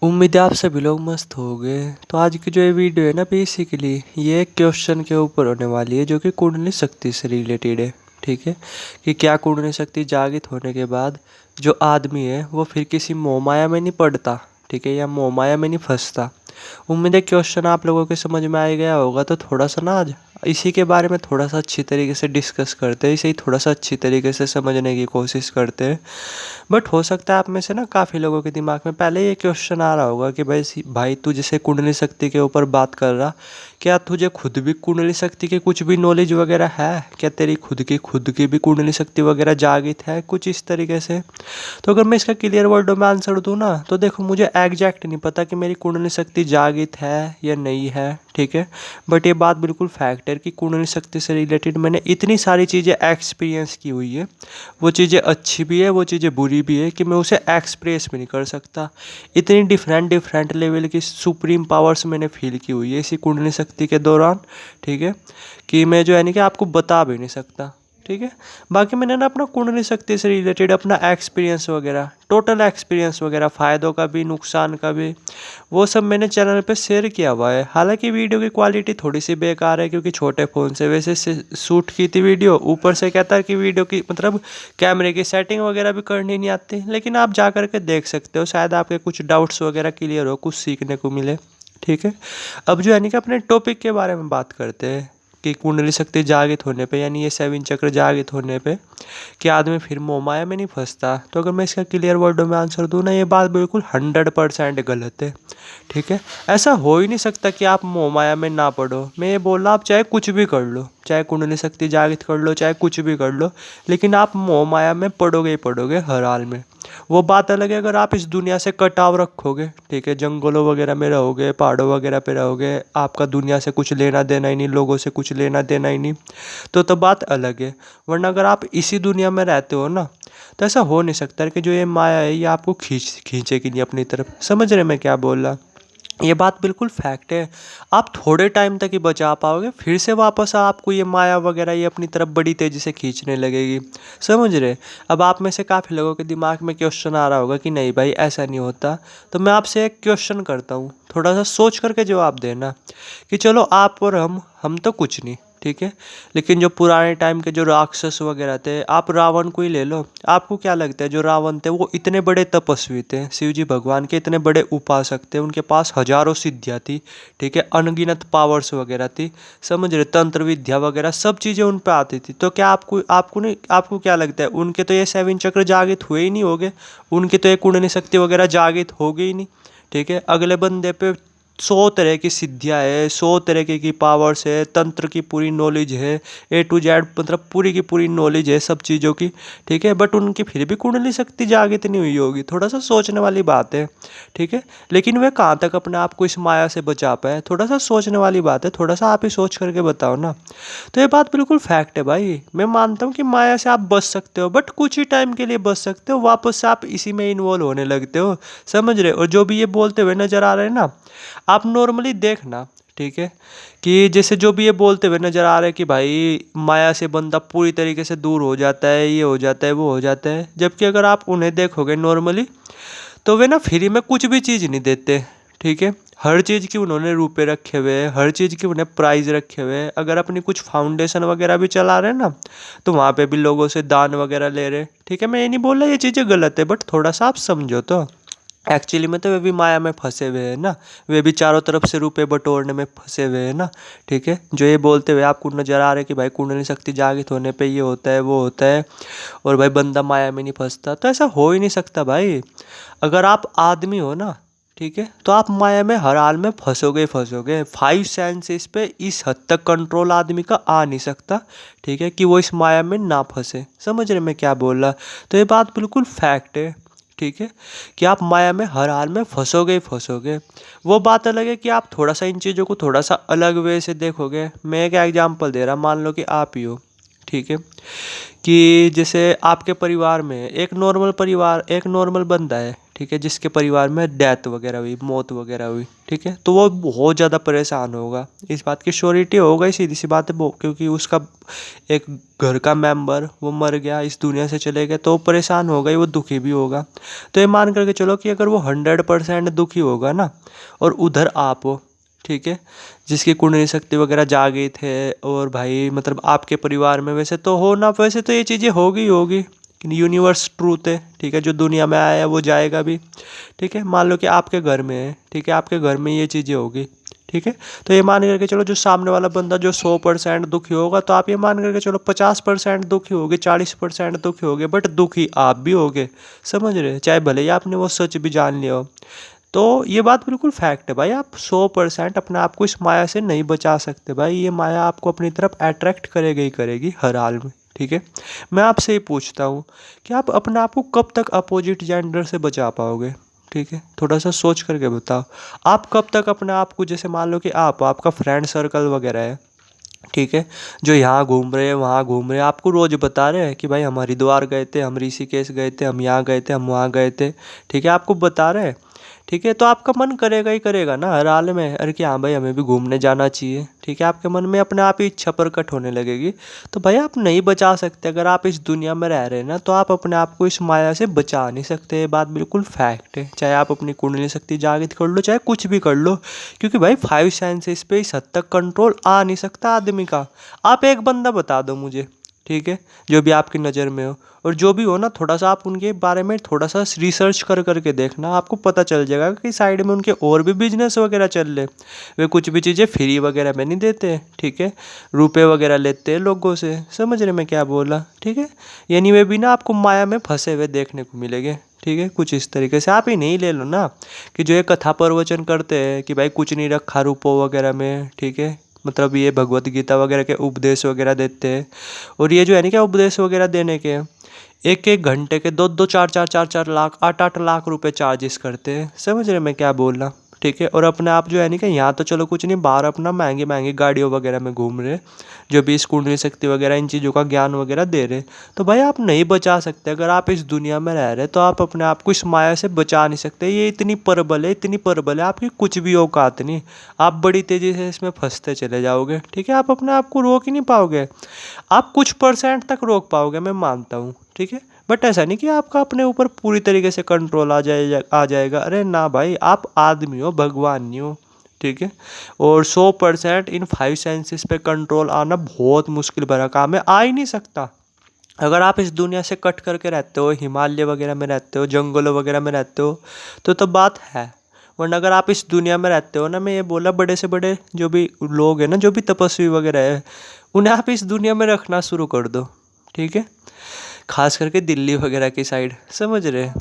उम्मीद है आप सभी लोग मस्त हो गए। तो आज की जो ये वीडियो है ना, बेसिकली ये एक क्वेश्चन के ऊपर होने वाली है जो कि कुंडली शक्ति से रिलेटेड है। ठीक है, कि क्या कुंडली शक्ति जागृत होने के बाद जो आदमी है वो फिर किसी मोह माया में नहीं पड़ता, ठीक है, या मोह माया में नहीं फंसता। उम्मीद है क्वेश्चन आप लोगों के समझ में आ गया होगा। तो थोड़ा सा ना आज इसी के बारे में थोड़ा सा अच्छी तरीके से डिस्कस करते हैं, इसे ही थोड़ा सा अच्छी तरीके से समझने की कोशिश करते हैं। बट हो सकता है आप में से ना काफ़ी लोगों के दिमाग में पहले ये क्वेश्चन आ रहा होगा कि भाई तू जैसे कुंडली शक्ति के ऊपर बात कर रहा, क्या तुझे खुद भी कुंडली शक्ति की कुछ भी नॉलेज वगैरह है? क्या तेरी खुद की भी कुंडली शक्ति वगैरह जागृत है कुछ इस तरीके से? तो अगर मैं इसका क्लियर वर्डों में आंसर दूँ ना, तो देखो मुझे एग्जैक्ट नहीं पता कि मेरी कुंडली शक्ति जागृत है या नहीं है, ठीक है। बट ये बात बिल्कुल फैक्ट है कि कुंडली शक्ति से रिलेटेड मैंने इतनी सारी चीज़ें एक्सपीरियंस की हुई है। वो चीज़ें अच्छी भी है, वो चीज़ें बुरी भी है कि मैं उसे एक्सप्रेस भी नहीं कर सकता। इतनी डिफरेंट डिफरेंट लेवल की सुप्रीम पावर्स मैंने फील की हुई है इसी कुंडली शक्ति के दौरान, ठीक है, कि मैं जो है नहीं कि आपको बता भी नहीं सकता, ठीक है। बाकी मैंने ना अपना कुंडली शक्ति से रिलेटेड अपना एक्सपीरियंस वगैरह, टोटल एक्सपीरियंस वगैरह, फ़ायदों का भी नुकसान का भी, वो सब मैंने चैनल पे शेयर किया हुआ है। हालांकि वीडियो की क्वालिटी थोड़ी सी बेकार है क्योंकि छोटे फ़ोन से वैसे से शूट की थी वीडियो, ऊपर से कहता है कि वीडियो की मतलब कैमरे की सेटिंग वगैरह भी करनी नहीं आती। लेकिन आप जा कर के देख सकते हो, शायद आपके कुछ डाउट्स वगैरह क्लियर हो, कुछ सीखने को मिले, ठीक है। अब जो है नहीं कि अपने टॉपिक के बारे में बात करते हैं कि कुंडली शक्ति जागृत होने पे, यानी ये 7 चक्र जागृत होने पे कि आदमी फिर मोह माया में नहीं फंसता। तो अगर मैं इसका क्लियर वर्डों में आंसर दूँ ना, ये बात बिल्कुल 100% गलत है, ठीक है। ऐसा हो ही नहीं सकता कि आप मोह माया में ना पड़ो। मैं ये बोल रहा, आप चाहे कुछ भी कर लो, चाहे कुंडली शक्ति जागृत कर लो, चाहे कुछ भी कर लो, लेकिन आप मोह माया में पड़ोगे ही पड़ोगे हर हाल में। वो बात अलग है अगर आप इस दुनिया से कटाव रखोगे, ठीक है, जंगलों वगैरह में रहोगे, पहाड़ों वगैरह पे रहोगे, आपका दुनिया से कुछ लेना देना ही नहीं, लोगों से कुछ लेना देना ही नहीं, तो बात अलग है। वरना अगर आप इसी दुनिया में रहते हो ना, तो ऐसा हो नहीं सकता कि जो ये माया है ये आपको खींचेगी नहीं अपनी तरफ। समझ रहे मैं क्या बोल रहा? ये बात बिल्कुल फैक्ट है। आप थोड़े टाइम तक ही बचा पाओगे, फिर से वापस आपको ये माया वगैरह ये अपनी तरफ बड़ी तेज़ी से खींचने लगेगी। समझ रहे? अब आप में से काफ़ी लोगों के दिमाग में क्वेश्चन आ रहा होगा कि नहीं भाई ऐसा नहीं होता। तो मैं आपसे एक क्वेश्चन करता हूँ, थोड़ा सा सोच करके जवाब देना कि चलो आप और हम तो कुछ नहीं, ठीक है, लेकिन जो पुराने टाइम के जो राक्षस वगैरह थे, आप रावण को ही ले लो। आपको क्या लगता है जो रावण थे वो इतने बड़े तपस्वी थे, शिव जी भगवान के इतने बड़े उपासक थे, उनके पास हजारों सिद्धियाँ थी, ठीक है, अनगिनत पावर्स वगैरह थी, समझ रहे, तंत्र विद्या वगैरह सब चीज़ें उन पर आती थी। तो क्या आपको आपको नहीं आपको क्या लगता है उनके तो ये 7 चक्र जागृत हुए ही नहीं होंगे, उनके तो ये कुंडली शक्ति वगैरह जागृत हो गई ही नहीं, ठीक है। अगले बंदे पे 100 तरह की सिद्धियाँ है, 100 तरह की पावर्स है, तंत्र की पूरी नॉलेज है, A to Z मतलब पूरी की पूरी नॉलेज है सब चीज़ों की, ठीक है। बट उनकी फिर भी कुंडली शक्ति जागृत नहीं हुई होगी, थोड़ा सा सोचने वाली बात है, ठीक है। लेकिन वे कहाँ तक अपने आप को इस माया से बचा पाए, थोड़ा सा सोचने वाली बात है, थोड़ा सा आप ही सोच करके बताओ ना। तो ये बात बिल्कुल फैक्ट है भाई। मैं मानता हूँ कि माया से आप बच सकते हो, बट कुछ ही टाइम के लिए बच सकते हो, वापस से आप इसी में इन्वॉल्व होने लगते हो, समझ रहे। और जो भी ये बोलते हुए नजर आ रहे हैं ना, आप नॉर्मली देखना, ठीक है, कि जैसे जो भी ये बोलते हुए नजर आ रहे हैं कि भाई माया से बंदा पूरी तरीके से दूर हो जाता है, ये हो जाता है, वो हो जाता है, जबकि अगर आप उन्हें देखोगे नॉर्मली तो वे ना फ्री में कुछ भी चीज़ नहीं देते, ठीक है। हर चीज़ की उन्होंने रुपए रखे हुए हैं, हर चीज़ की उन्हें प्राइस रखे हुए हैं। अगर अपनी कुछ फाउंडेशन वगैरह भी चला रहे हैं ना, तो वहाँ पे भी लोगों से दान वगैरह ले रहे हैं, ठीक है। मैं ये नहीं बोल रहा ये चीज़ें गलत है, बट थोड़ा सा आप समझो तो। एक्चुअली में तो वे भी माया में फंसे हुए हैं ना, वे भी चारों तरफ से रुपए बटोरने में फंसे हुए हैं ना, ठीक है। जो ये बोलते हुए आपको नजर आ रहा है कि भाई कुंडली शक्ति जागृत होने पे ये होता है, वो होता है, और भाई बंदा माया में नहीं फंसता, तो ऐसा हो ही नहीं सकता भाई। अगर आप आदमी हो ना, ठीक है, तो आप माया में हर हाल में फंसोगे ही फंसोगे। 5 सेंसेस पे इस हद तक कंट्रोल आदमी का आ नहीं सकता, ठीक है, कि वो इस माया में ना फंसे। समझ रहे मैं क्या बोल रहा? तो ये बात बिल्कुल फैक्ट है, ठीक है, कि आप माया में हर हाल में फंसोगे ही फंसोगे। वो बात अलग है कि आप थोड़ा सा इन चीज़ों को थोड़ा सा अलग वे से देखोगे। मैं एक एग्जांपल दे रहा, मान लो कि आप ही हो, ठीक है, कि जैसे आपके परिवार में एक नॉर्मल बंदा है, ठीक है, जिसके परिवार में डेथ वगैरह हुई, मौत वगैरह हुई, ठीक है, तो वो बहुत ज़्यादा परेशान होगा। इस बात की श्योरिटी होगा ही, सीधी सी बात है वो, क्योंकि उसका एक घर का मेंबर वो मर गया, इस दुनिया से चले गए, तो वो परेशान होगा ही, वो दुखी भी होगा। तो ये मान करके चलो कि अगर वो 100% दुखी होगा ना, और उधर आप हो, ठीक है, जिसकी कुंडली शक्ति वगैरह जागी थे, और भाई मतलब आपके परिवार में वैसे तो हो ना, वैसे तो ये चीज़ें होगी होगी, यूनिवर्स ट्रूथ है, ठीक है, जो दुनिया में आया है वो जाएगा भी, ठीक है। मान लो कि आपके घर में है, ठीक है, आपके घर में ये चीज़ें होगी, ठीक है, तो ये मान करके चलो जो सामने वाला बंदा जो 100% दुखी होगा, तो आप ये मान करके चलो 50% दुखी होगे, 40% दुखी होगे, बट दुखी आप भी होगे, समझ रहे, चाहे भले ही आपने वो सच भी जान लिया हो। तो ये बात बिल्कुल फैक्ट है भाई, आप 100% अपने आप को इस माया से नहीं बचा सकते भाई, ये माया आपको अपनी तरफ अट्रैक्ट करेगी ही करेगी हर हाल में, ठीक है। मैं आपसे ये पूछता हूँ कि आप अपने आप को कब तक अपोजिट जेंडर से बचा पाओगे, ठीक है, थोड़ा सा सोच करके बताओ। आप कब तक अपने आप को, जैसे मान लो कि आपका फ्रेंड सर्कल वगैरह है, ठीक है, जो यहाँ घूम रहे हैं वहाँ घूम रहे हैं, आपको रोज़ बता रहे हैं कि भाई हम हरिद्वार गए थे, हम ऋषिकेश गए थे, हम यहाँ गए थे, हम वहाँ गए थे, ठीक है, आपको बता रहे हैं, ठीक है, तो आपका मन करेगा ही करेगा ना हर हाल में, अरे कि हाँ भाई हमें भी घूमने जाना चाहिए, ठीक है, आपके मन में अपने आप ही इच्छा प्रकट होने लगेगी। तो भाई आप नहीं बचा सकते, अगर आप इस दुनिया में रह रहे हैं ना, तो आप अपने आप को इस माया से बचा नहीं सकते, ये बात बिल्कुल फैक्ट है, चाहे आप अपनी कुंडली शक्ति जागृत कर लो, चाहे कुछ भी कर लो, क्योंकि भाई 5 सेंसेस पे इस हद तक कंट्रोल आ नहीं सकता आदमी का। आप एक बंदा बता दो मुझे, ठीक है, जो भी आपकी नज़र में हो, और जो भी हो ना, थोड़ा सा आप उनके बारे में थोड़ा सा रिसर्च कर करके देखना, आपको पता चल जाएगा कि साइड में उनके और भी बिजनेस वगैरह चल रहे, वे कुछ भी चीज़ें फ्री वगैरह में नहीं देते, ठीक है, रुपए वगैरह लेते हैं लोगों से, समझ रहे मैं क्या बोला, ठीक है। यानी वे भी ना आपको माया में फंसे हुए देखने को मिलेंगे, ठीक है, कुछ इस तरीके से। आप ही नहीं ले लो ना कि जो ये कथा प्रवचन करते हैं कि भाई कुछ नहीं रखा रूपों वगैरह में, ठीक है, मतलब ये भगवत गीता वगैरह के उपदेश वगैरह देते हैं, और ये जो है ना क्या उपदेश वगैरह देने के 1-1 घंटे के 2-2 4-4 लाख 8-8 लाख रुपए चार्जेस करते हैं, समझ रहे मैं क्या बोल रहा, ठीक है। और अपने आप जो है नहीं कि यहाँ तो चलो कुछ नहीं, बाहर अपना महंगी महंगी गाड़ियों वगैरह में घूम रहे, जो भी इस कुंडली शक्ति वगैरह इन चीज़ों का ज्ञान वगैरह दे रहे। तो भाई आप नहीं बचा सकते, अगर आप इस दुनिया में रह रहे तो आप अपने आप को इस माया से बचा नहीं सकते, ये इतनी प्रबल है, इतनी प्रबल है, आपकी कुछ भी औकात नहीं, आप बड़ी तेज़ी से इसमें फंसते चले जाओगे, ठीक है, आप अपने आप को रोक ही नहीं पाओगे। आप कुछ % तक रोक पाओगे, मैं मानता हूँ, ठीक है, बट ऐसा नहीं कि आपका अपने ऊपर पूरी तरीके से कंट्रोल आ जाएगा, अरे ना भाई, आप आदमी हो, भगवान नहीं हो, ठीक है। और 100% इन 5 सेंसेस पे कंट्रोल आना बहुत मुश्किल भरा काम है, आ ही नहीं सकता। अगर आप इस दुनिया से कट करके रहते हो, हिमालय वगैरह में रहते हो, जंगलों वगैरह में रहते हो, तो बात है, वरना अगर आप इस दुनिया में रहते हो ना, मैं ये बोला बड़े से बड़े जो भी लोग हैं ना, जो भी तपस्वी वगैरह है, उन्हें आप इस दुनिया में रखना शुरू कर दो, ठीक है, खास करके दिल्ली वगैरह की साइड, समझ रहे हैं,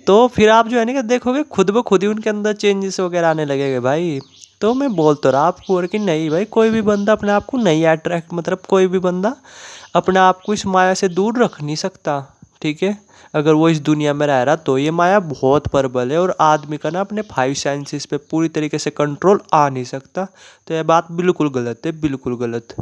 तो फिर आप जो है ना कि देखोगे खुद ब खुद ही उनके अंदर चेंजेस वगैरह आने लगेंगे भाई। तो मैं बोल तो रहा आपको और कि नहीं भाई, कोई भी बंदा अपने आप को नहीं अट्रैक्ट, मतलब कोई भी बंदा अपने आप को इस माया से दूर रख नहीं सकता, ठीक है, अगर वो इस दुनिया में रह रहा, तो ये माया बहुत प्रबल है, और आदमी का ना अपने 5 सेंसेस पे पूरी तरीके से कंट्रोल आ नहीं सकता। तो यह बात बिल्कुल गलत है, बिल्कुल गलत।